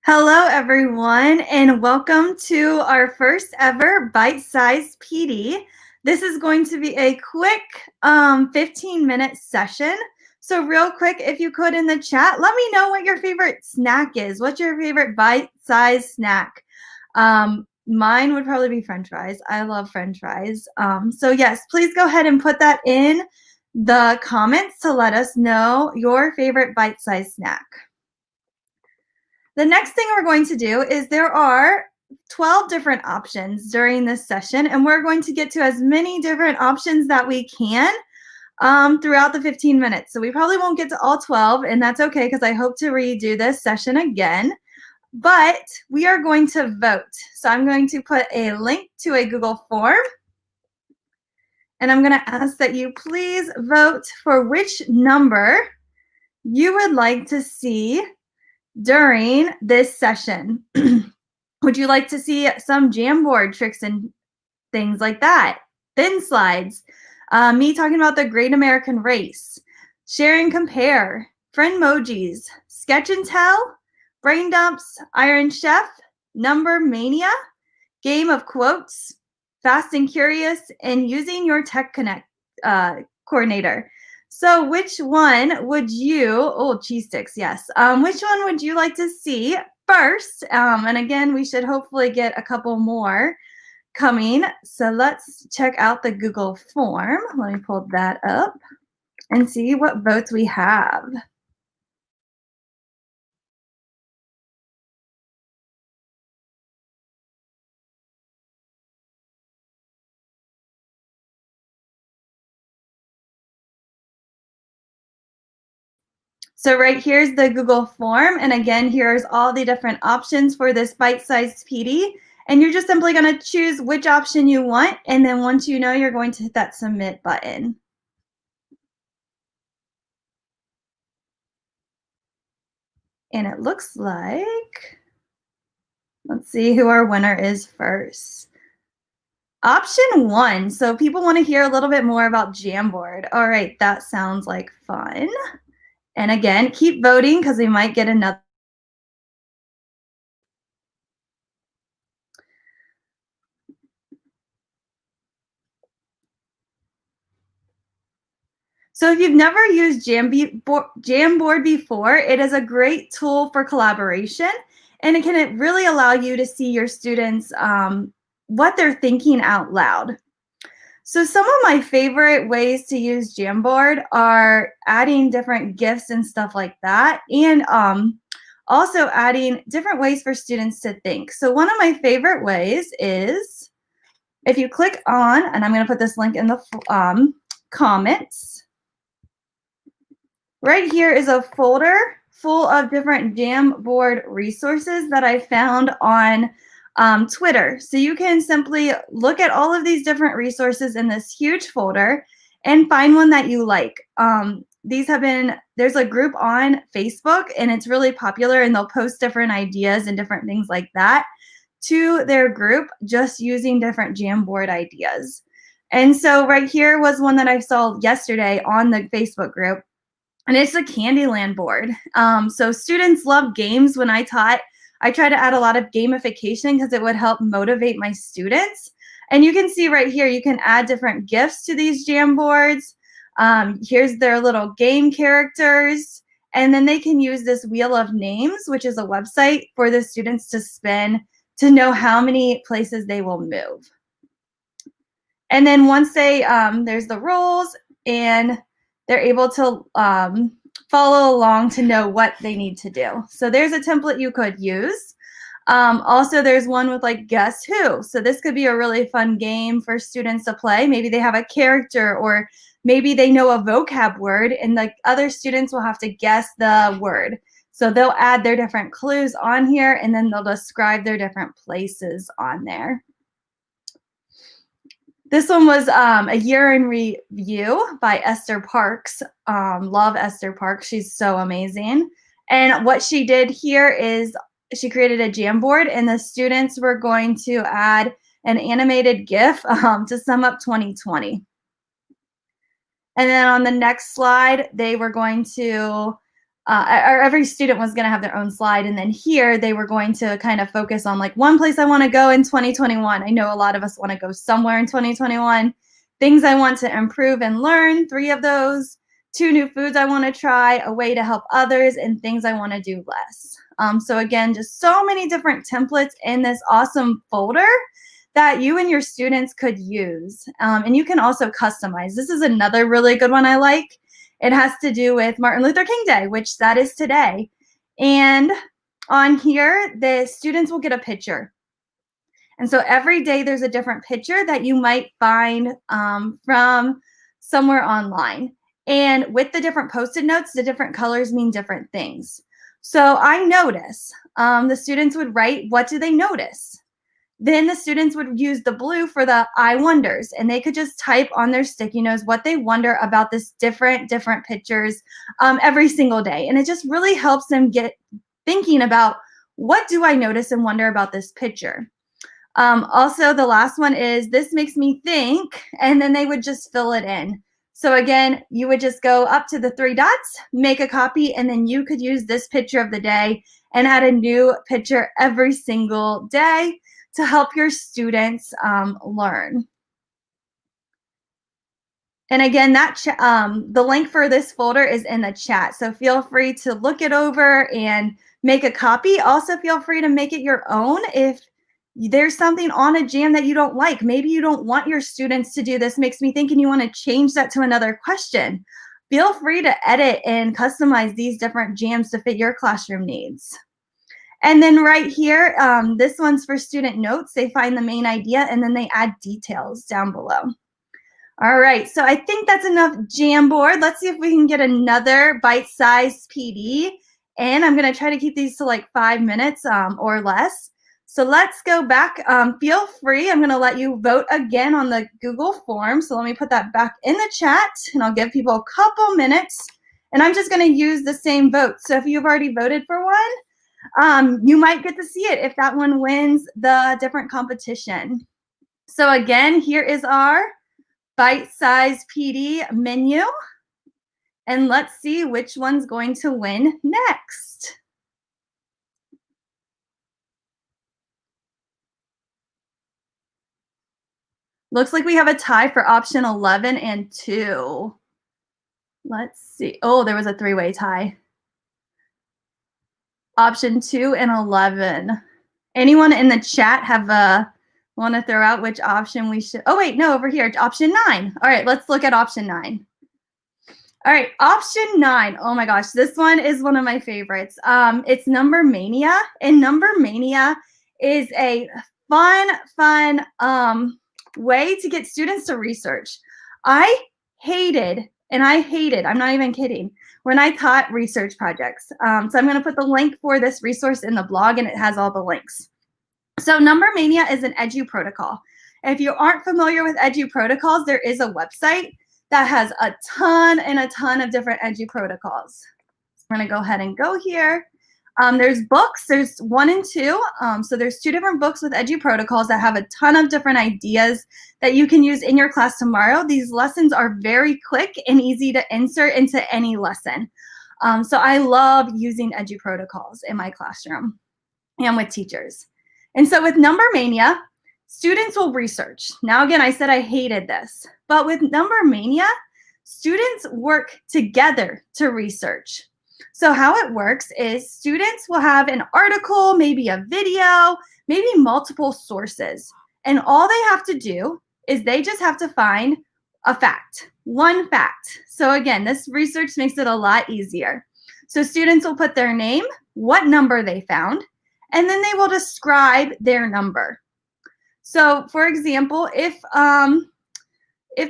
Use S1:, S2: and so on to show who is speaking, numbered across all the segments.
S1: Hello, everyone, and welcome to our first ever bite-sized PD. This is going to be a quick 15-minute session. So real quick, if you could in the chat, let me know what your favorite snack is. What's your favorite bite-sized snack? Mine would probably be French fries. I love French fries. So yes, please go ahead and put that in the comments to let us know your favorite bite-sized snack. The next thing we're going to do is there are 12 different options during this session, and we're going to get to as many different options that we can throughout the 15 minutes. So we probably won't get to all 12, and that's okay because I hope to redo this session again. But we are going to vote. So I'm going to put a link to a Google form, and I'm going to ask that you please vote for which number you would like to see during this session. Would you like to see some Jamboard tricks and things like that? Thin slides, me talking about the Great American Race, share and compare, friendmojis, sketch and tell, brain dumps, Iron Chef, number mania, game of quotes, fast and curious, and using your tech connect coordinator. So which one would you, oh, cheese sticks, yes. Which one would you like to see first? And again, we should hopefully get a couple more coming. So let's check out the Google form. Let me pull that up and see what votes we have. So right here's the Google form. And again, here's all the different options for this bite-sized PD. And you're just simply going to choose which option you want. And then once you know, you're going to hit that submit button. And it looks like, let's see who our winner is first. Option 1. So people want to hear a little bit more about Jamboard. All right, that sounds like fun. And again, keep voting because we might get another. So if you've never used Jamboard before, it is a great tool for collaboration, and it can really allow you to see your students what they're thinking out loud. So some of my favorite ways to use Jamboard are adding different GIFs and stuff like that, and also adding different ways for students to think. So one of my favorite ways is if you click on, and I'm going to put this link in the comments. Right here is a folder full of different Jamboard resources that I found on Twitter. So you can simply look at all of these different resources in this huge folder and find one that you like. There's a group on Facebook, and it's really popular, and they'll post different ideas and different things like that to their group just using different Jamboard ideas. And so right here was one that I saw yesterday on the Facebook group. And it's a Candyland board. So students love games. When I taught, I try to add a lot of gamification because it would help motivate my students. And you can see right here, you can add different GIFs to these Jamboards. Here's their little game characters. And then they can use this Wheel of Names, which is a website for the students to spin to know how many places they will move. And then once there's the rules, and they're able to follow along to know what they need to do. So there's a template you could use. Also, there's one with like Guess Who. So this could be a really fun game for students to play. Maybe they have a character, or maybe they know a vocab word, and the other students will have to guess the word. So they'll add their different clues on here, and then they'll describe their different places on there. This one was a year in review by Esther Parks. Love Esther Parks. She's so amazing. And what she did here is she created a Jamboard, and the students were going to add an animated GIF to sum up 2020. And then on the next slide, they were going to, or every student was going to have their own slide. And then here they were going to kind of focus on like one place I want to go in 2021. I know a lot of us want to go somewhere in 2021. Things I want to improve and learn, 3 of those. 2 new foods I want to try, a way to help others, and things I want to do less. So again, just so many different templates in this awesome folder that you and your students could use. And you can also customize. This is another really good one I like. It has to do with Martin Luther King Day, which that is today. And on here, the students will get a picture. And so every day there's a different picture that you might find from somewhere online. And with the different Post-it notes, the different colors mean different things. So I notice the students would write, what do they notice? Then the students would use the blue for the I wonders, and they could just type on their sticky notes what they wonder about this different pictures every single day. And it just really helps them get thinking about, what do I notice and wonder about this picture? Also, the last one is, this makes me think, and then they would just fill it in. So again, you would just go up to the 3 dots, make a copy, and then you could use this picture of the day and add a new picture every single day to help your students learn. And again, that the link for this folder is in the chat. So feel free to look it over and make a copy. Also, feel free to make it your own if there's something on a jam that you don't like. Maybe you don't want your students to do this makes me think, and you want to change that to another question. Feel free to edit and customize these different jams to fit your classroom needs. And then right here, this one's for student notes. They find the main idea and then they add details down below. All right, so I think that's enough Jamboard. Let's see if we can get another bite-sized PD. And I'm gonna try to keep these to like 5 minutes or less. So let's go back. Feel free, I'm gonna let you vote again on the Google form. So let me put that back in the chat and I'll give people a couple minutes. And I'm just gonna use the same vote. So if you've already voted for one, you might get to see it if that one wins the different competition. So again, here is our bite-sized PD menu. And let's see which one's going to win next. Looks like we have a tie for option 11 and 2. Let's see. Oh, there was a 3-way tie. Option 2 and 11. Anyone in the chat have want to throw out which option we should? Oh, wait, no, over here, option 9. All right, let's look at option 9. All right, option 9. Oh my gosh, this one is one of my favorites. It's Number Mania, and Number Mania is a fun way to get students to research. I hated, I'm not even kidding, when I taught research projects. So I'm going to put the link for this resource in the blog, and it has all the links. So Number Mania is an edu protocol. If you aren't familiar with edu protocols, there is a website that has a ton of different edu protocols. So I'm going to go ahead and go here. There's books, there's 1 and 2. So there's 2 different books with edu protocols that have a ton of different ideas that you can use in your class tomorrow. These lessons are very quick and easy to insert into any lesson. So I love using edu protocols in my classroom and with teachers. And so with Number Mania, students will research. Now again, I said I hated this, but with Number Mania, students work together to research. So how it works is students will have an article, maybe a video, maybe multiple sources. And all they have to do is they just have to find a fact, one fact. So again, this research makes it a lot easier. So students will put their name, what number they found, and then they will describe their number. So for example, if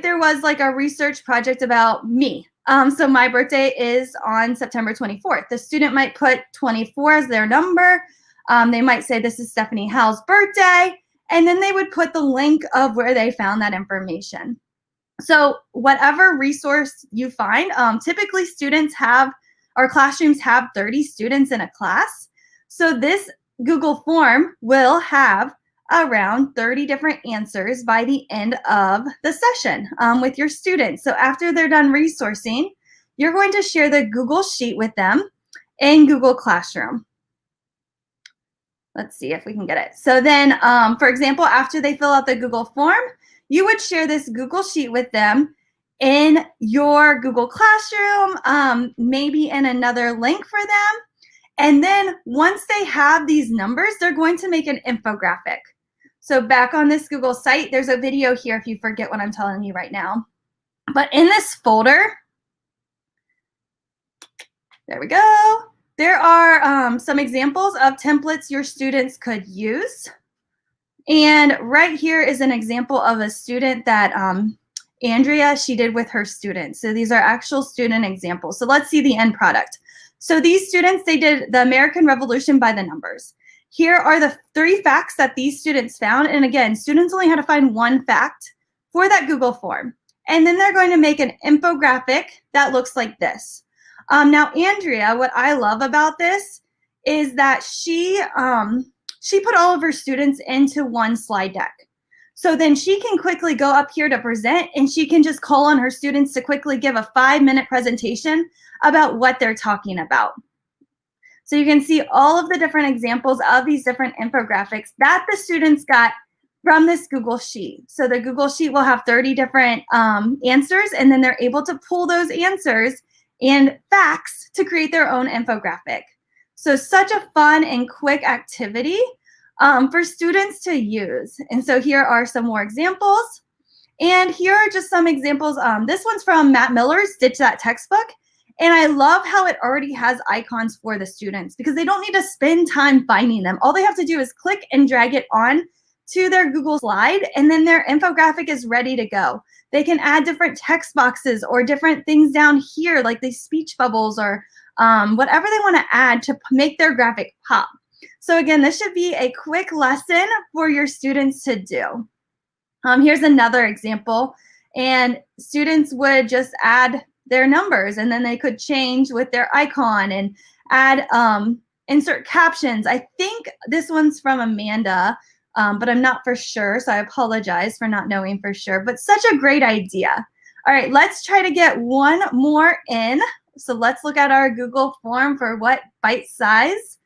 S1: there was like a research project about me, so my birthday is on September 24th. The student might put 24 as their number. They might say this is Stephanie Howell's birthday. and then they would put the link of where they found that information. So whatever resource you find, typically students have, our classrooms have 30 students in a class. So this Google form will have around 30 different answers by the end of the session with your students. So after they're done resourcing, you're going to share the Google Sheet with them in Google Classroom. Let's see if we can get it. So then, for example, after they fill out the Google form, you would share this Google Sheet with them in your Google Classroom, maybe in another link for them. And then once they have these numbers, they're going to make an infographic. So back on this Google site, there's a video here if you forget what I'm telling you right now. But in this folder, there we go. There are some examples of templates your students could use. And right here is an example of a student that Andrea, she did with her students. So these are actual student examples. So let's see the end product. So these students, they did the American Revolution by the numbers. Here are the 3 facts that these students found. And again, students only had to find 1 fact for that Google form. And then they're going to make an infographic that looks like this. Now, Andrea, what I love about this is that she put all of her students into one slide deck. So then she can quickly go up here to present, and she can just call on her students to quickly give a 5-minute presentation about what they're talking about. So you can see all of the different examples of these different infographics that the students got from this Google Sheet. So the Google Sheet will have 30 different answers, and then they're able to pull those answers and facts to create their own infographic. So such a fun and quick activity for students to use. And so here are some more examples. And here are just some examples. This one's from Matt Miller's Ditch That Textbook. And I love how it already has icons for the students because they don't need to spend time finding them. All they have to do is click and drag it on to their Google slide, and then their infographic is ready to go. They can add different text boxes or different things down here, like these speech bubbles or whatever they want to add to make their graphic pop. So again, this should be a quick lesson for your students to do. Here's another example, and students would just add their numbers, and then they could change with their icon and add insert captions. I think this one's from Amanda, but I'm not for sure, so I apologize for not knowing for sure, but such a great idea. All right, let's try to get one more in. So let's look at our Google form for what bite-size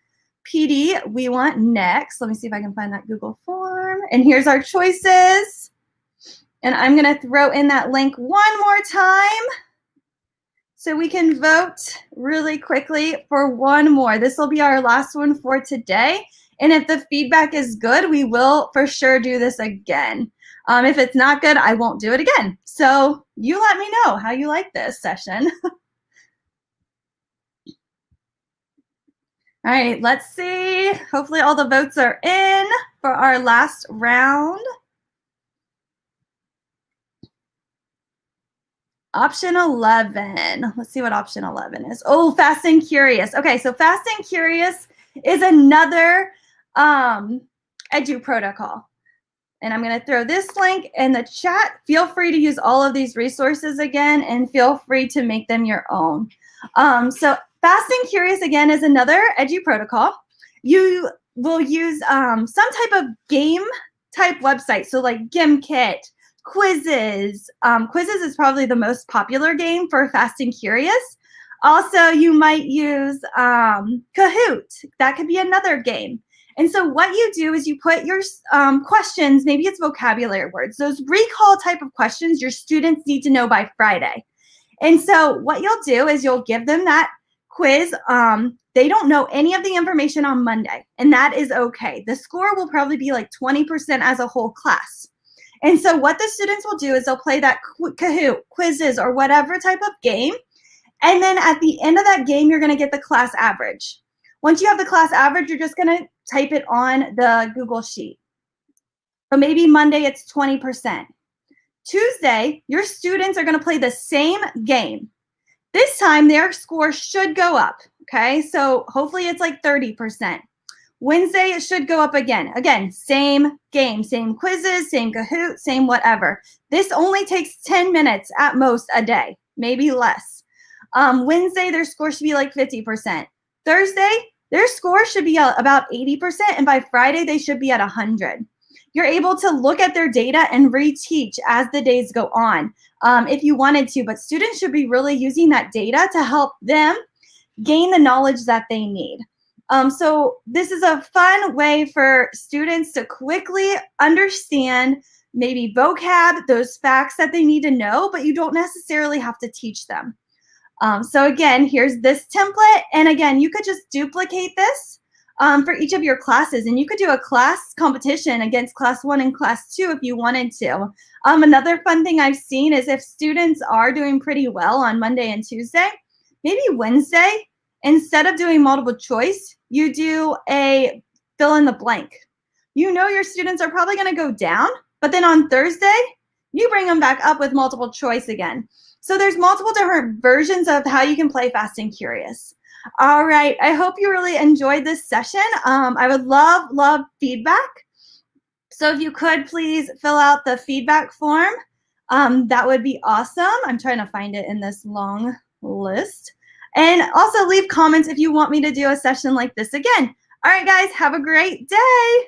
S1: PD we want next. Let me see if I can find that Google form. And here's our choices. And I'm gonna throw in that link one more time so we can vote really quickly for one more. This will be our last one for today. And if the feedback is good, we will for sure do this again. If it's not good, I won't do it again. So you let me know how you like this session. All right, let's see. Hopefully all the votes are in for our last round. Option 11. Let's see what option 11 is. Oh, Fast and Curious. Okay, so Fast and Curious is another edu protocol. And I'm going to throw this link in the chat. Feel free to use all of these resources again, and feel free to make them your own. So Fast and Curious, again, is another edu protocol. You will use some type of game type website. So like GimKit, quizzes. Quizzes is probably the most popular game for Fast and Curious. Also, you might use Kahoot. That could be another game. And so what you do is you put your questions, maybe it's vocabulary words, those recall type of questions your students need to know by Friday. And so what you'll do is you'll give them that quiz. They don't know any of the information on Monday, and that is okay. The score will probably be like 20% as a whole class. And so what the students will do is they'll play that Kahoot, quizzes, or whatever type of game. And then at the end of that game, you're going to get the class average. Once you have the class average, you're just going to type it on the Google Sheet. So maybe Monday it's 20%. Tuesday, your students are going to play the same game. This time, their score should go up, okay? So hopefully it's like 30%. Wednesday, it should go up again. Again, same game, same quizzes, same Kahoot, same whatever. This only takes 10 minutes at most a day, maybe less. Wednesday, their score should be like 50%. Thursday, their score should be about 80%, and by Friday, they should be at 100. You're able to look at their data and reteach as the days go on if you wanted to, but students should be really using that data to help them gain the knowledge that they need. So this is a fun way for students to quickly understand maybe vocab, those facts that they need to know, but you don't necessarily have to teach them. So again, here's this template. And again, you could just duplicate this for each of your classes. And you could do a class competition against class 1 and class 2 if you wanted to. Another fun thing I've seen is if students are doing pretty well on Monday and Tuesday, maybe Wednesday, instead of doing multiple choice, you do a fill in the blank. You know your students are probably going to go down, but then on Thursday, you bring them back up with multiple choice again. So there's multiple different versions of how you can play Fast and Curious. All right, I hope you really enjoyed this session. I would love feedback. So if you could please fill out the feedback form, that would be awesome. I'm trying to find it in this long list. And also leave comments if you want me to do a session like this again. All right, guys, have a great day.